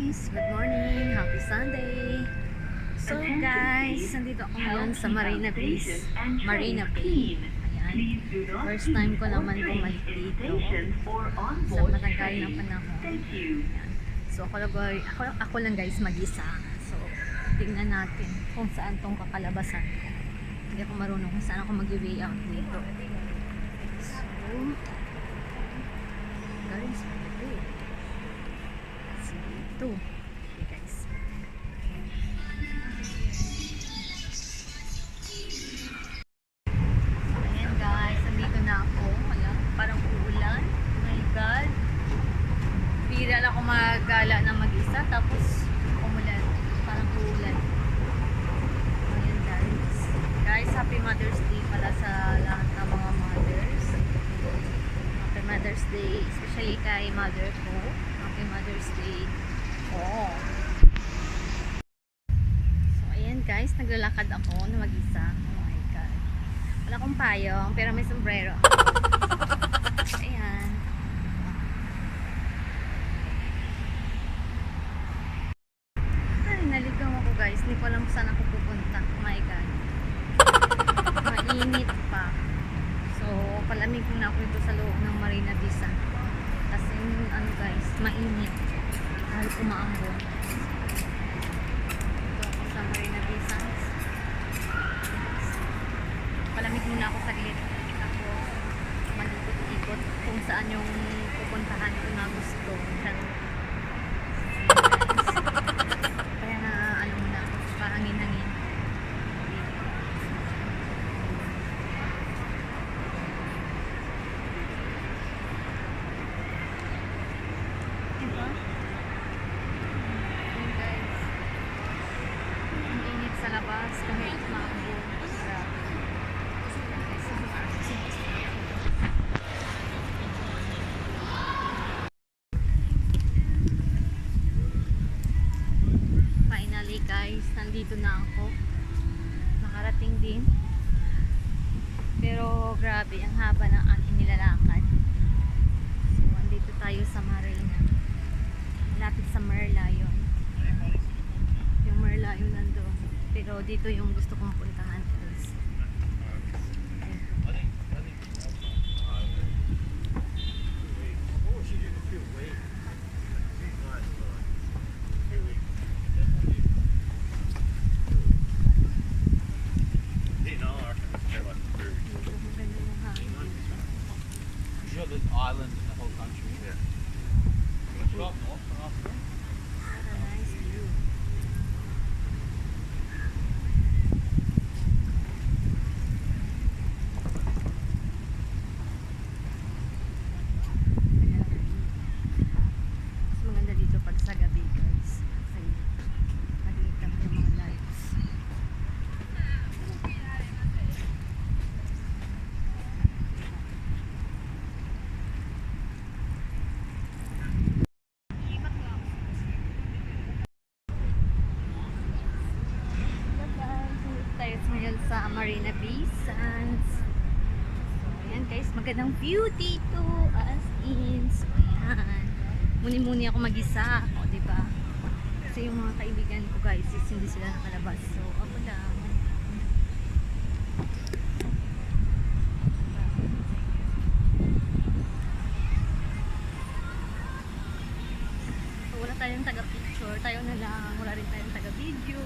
guys! Good morning! Happy Sunday! So guys, nandito ako ngayon sa Marina Beach. Marina Bay. Ayan. First time ko naman bumalik dito sa matagal ng panahon. Ayan. So ako lang guys mag-isa. So tingnan natin kung saan tong kakalabasan ko. Hindi ako marunong kung saan ako mag-way out dito. So guys, ito. Okay guys. Ayan guys, nandito na ako. Ayan, parang uulan. Oh my God. Bira lang ako magala na mag-isa. Tapos umulan. Parang uulan. Ayan guys. Guys, Happy Mother's Day pala sa lahat ng mga mothers. Happy Mother's Day. Especially kay mother ko. Happy Mother's Day. Oh. So ayan guys, naglalakad ako na mag-isa. Oh my God. Wala akong payong pero may sombrero. Ayan. Ay, naligaw ako guys. Hindi ko alam kung saan ako pupunta. Oh my God. Mainit pa. So palamig na ako ito sa loob ng Marina Beach. Kasi ano guys, mainit. Dahil umaambon. Ito ako sa Marina Beach. Palamig muna ako saglit. Ako malikot-ikot kung saan yung pupuntahan ko na gusto. Kaya na ano muna ako, pahangin-hangin. Diba? Sa labas kahit maambon. Grabe. Finally guys, nandito na ako. Nakarating din. Pero grabe, ang haba ng aking nilalakad. So, andito tayo sa Marina. Lapit sa Merlion. Yung Merlion nandoon. Pero dito yung gusto kong puntahan guys. You're the island in the whole country. Yeah. Go up north and after. What a nice view. Mas maganda dito pag sa gabi guys. Kasi nakikita mo yung mga lights. Tayo ngayon sa Marina Bay Sands. So, ayan guys, magandang view dito. As in, so ayan. Muni-muni ako mag-isa. O, diba? Kasi yung mga kaibigan ko guys, hindi sila nakalabas. So, ako lang. So, wala tayong taga-picture. Tayo na lang. Wala rin tayong taga-video.